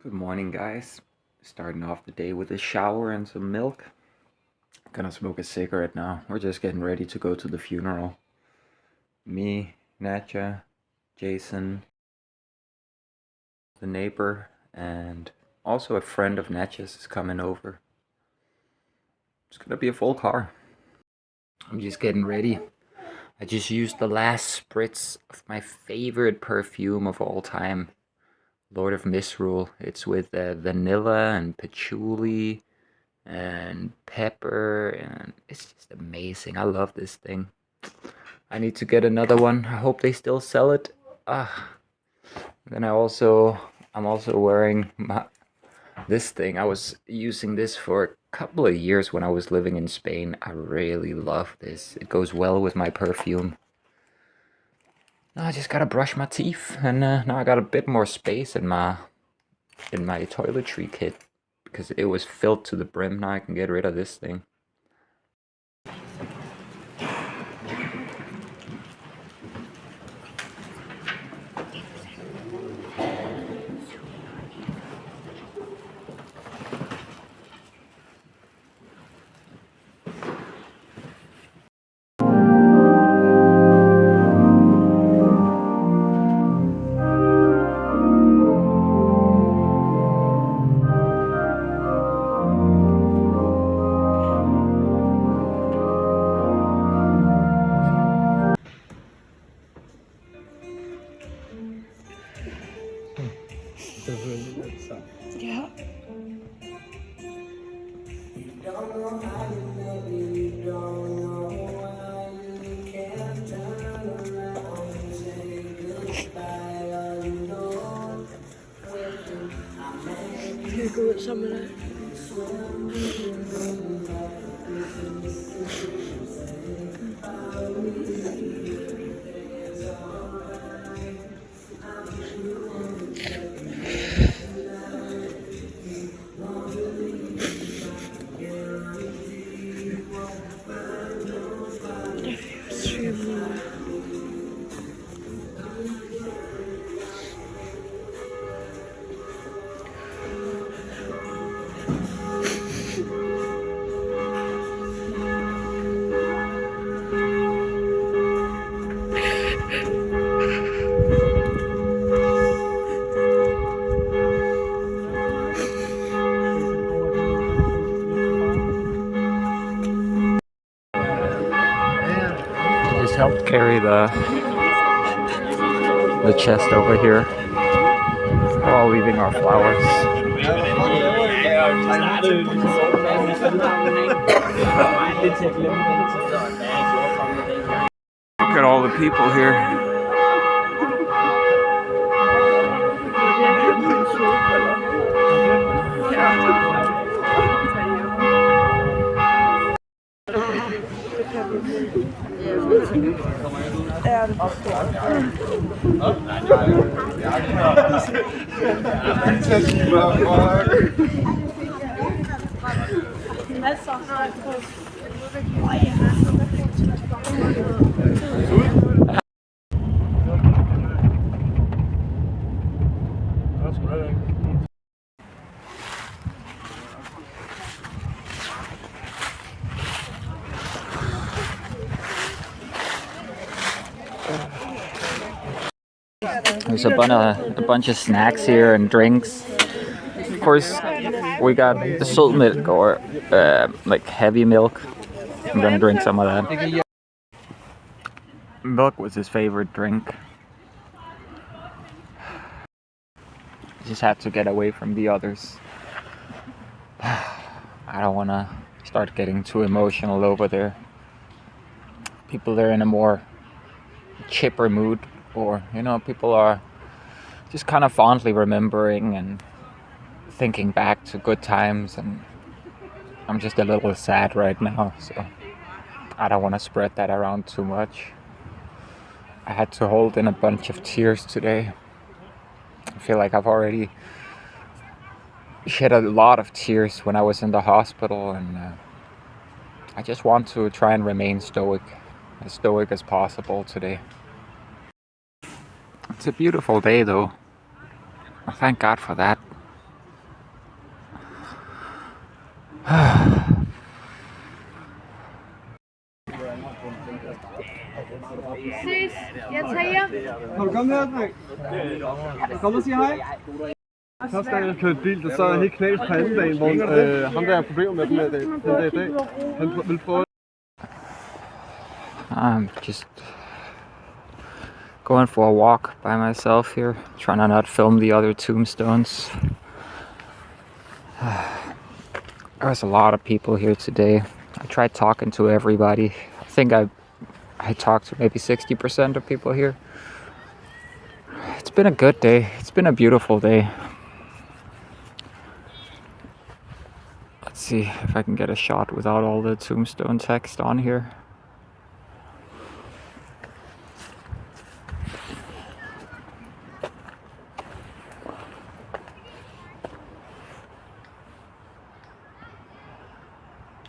Good morning, guys. Starting off the day with a shower and some milk. Gonna smoke a cigarette now. We're just getting ready to go to the funeral. Me, Natcha, Jason, the neighbor, and also a friend of Natcha's is coming over. It's gonna be a full car. I'm just getting ready. I just used the last spritz of my favorite perfume of all time, Lord of Misrule. It's with vanilla and patchouli and pepper, and it's just amazing. I love this thing. I need to get another one. I hope they still sell it. Then I'm also wearing this thing. I was using this for a couple of years when I was living in Spain. I really love this. It goes well with my perfume. Now I just gotta brush my teeth, and now I got a bit more space in my toiletry kit because it was filled to the brim. Now I can get rid of this thing. Ja. Skal vi gå ud sammen med dig? Just helped carry the chest over here. We're all leaving our flowers. Look at all the people here. There's a bunch of snacks here and drinks. Of course, we got the salt milk or like heavy milk. I'm gonna drink some of that. Milk was his favorite drink. Just had to get away from the others. I don't wanna start getting too emotional over there. People are in a more chipper mood, or people are just kind of fondly remembering and thinking back to good times, and I'm just a little sad right now, so I don't want to spread that around too much. I had to hold in a bunch of tears today. I feel like I've already shed a lot of tears when I was in the hospital, and I just want to try and remain as stoic as possible today. It's a beautiful day though. Thank God for that. Har du kommet her, Frederik? Kom og sig hej. Første gang jeg kørte bil, der sad jeg helt knas på anden dagen, hvor ham der er problemer med den der i dag. Han vil prøve. I'm just going for a walk by myself here, trying to not film the other tombstones. There's a lot of people here today. I tried talking to everybody. I think I talked to maybe 60% of people here. It's been a good day. It's been a beautiful day. Let's see if I can get a shot without all the tombstone text on here.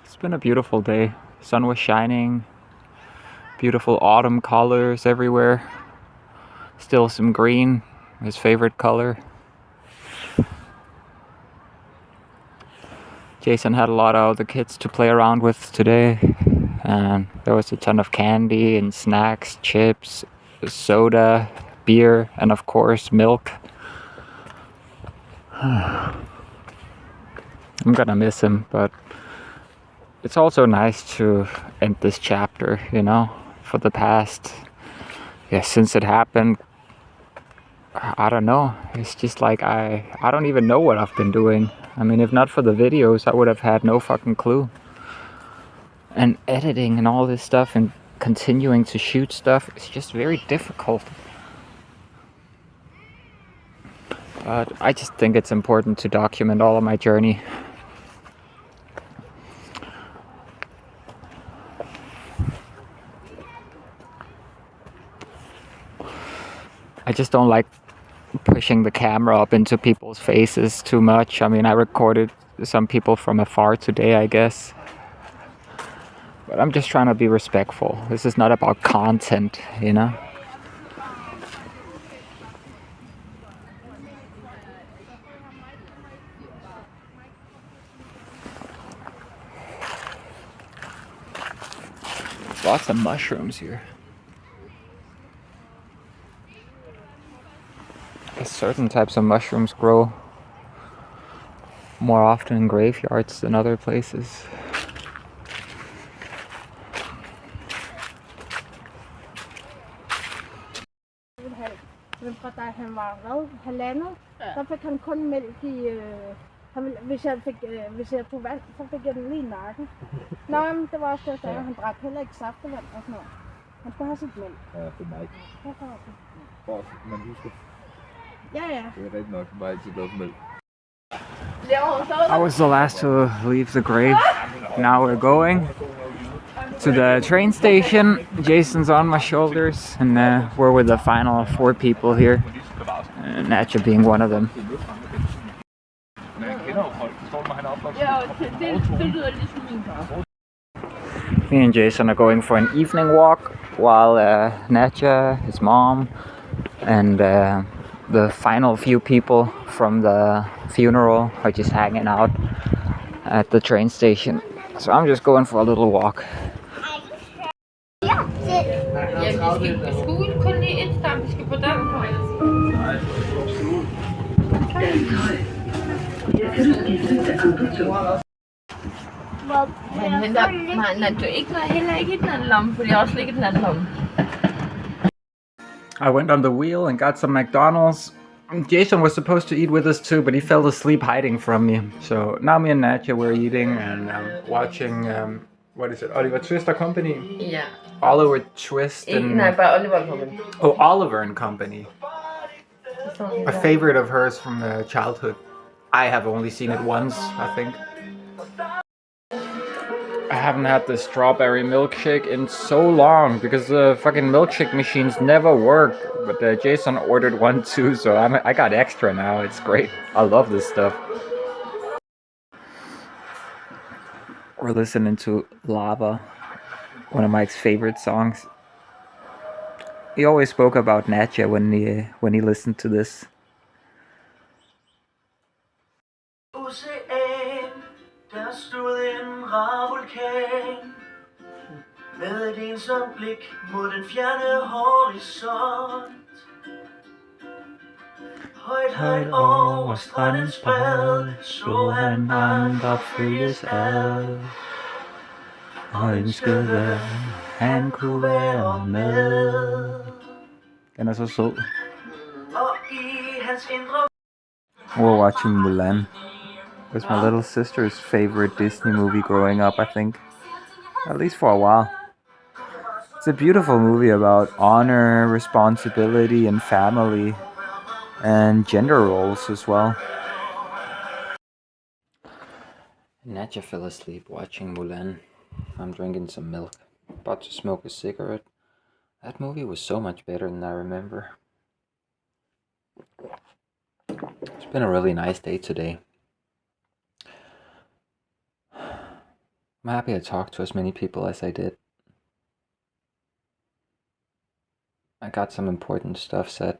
It's been a beautiful day. Sun was shining. Beautiful autumn colors everywhere. Still some green, his favorite color. Jason had a lot of other kids to play around with today. And there was a ton of candy and snacks, chips, soda, beer, and of course milk. I'm gonna miss him, but it's also nice to end this chapter, you know, for the past, since it happened. I don't know, it's just like I don't even know what I've been doing. I mean, if not for the videos, I would have had no fucking clue. And editing and all this stuff and continuing to shoot stuff, it's just very difficult. But I just think it's important to document all of my journey. I just don't like pushing the camera up into people's faces too much. I mean, I recorded some people from afar today, I guess. But I'm just trying to be respectful. This is not about content, you know? Lots of mushrooms here. Certain types of mushrooms grow more often in graveyards than other places. Men fra da han var halvandet, der fik han kun mælk i... hvis jeg tog vand, så fik jeg den lige i nakken. Nå, men det var også det, han drak heller ikke saftevand og sådan noget. Han skulle have sit mælk. Ja, det er mig. Man husker. Ja. Det er rigtig nok, bare altid glad for mælk. I was the last to leave the grave. Now we're going to the train station. Jason's on my shoulders, and we're with the final 4 people here. Natcha being one of them. Me and Jason are going for an evening walk, while Natcha, his mom, and the final few people from the funeral are just hanging out at the train station. So I'm just going for a little walk. I went on the wheel and got some McDonald's. Jason was supposed to eat with us too, but he fell asleep hiding from me. So now me and Natcha were eating and watching, what is it, Oliver Twist Company? Yeah. Oliver Twist and... No, but Oliver Company. Oh, Oliver and Company. A favorite of hers from childhood. I have only seen it once, I think. I haven't had the strawberry milkshake in so long because the fucking milkshake machines never work. But Jason ordered one too, so I got extra now. It's great. I love this stuff. We're listening to Lava, one of Mike's favorite songs. He always spoke about Natcha when he listened to this. Ocean, der stod en rar vulkan. Med et ensomt blik mod den fjerne horisont. Højt over strandens bred så han andre følges ad. Og ønskede han kunne være med. Den er så sød. Og i hans indre We're watching Mulan. It was my little sister's favorite Disney movie growing up, I think. At least for a while. It's a beautiful movie about honor, responsibility, and family, and gender roles as well. Natcha fell asleep watching Mulan. I'm drinking some milk, about to smoke a cigarette. That movie was so much better than I remember. It's been a really nice day today. I'm happy I talked to as many people as I did. I got some important stuff said.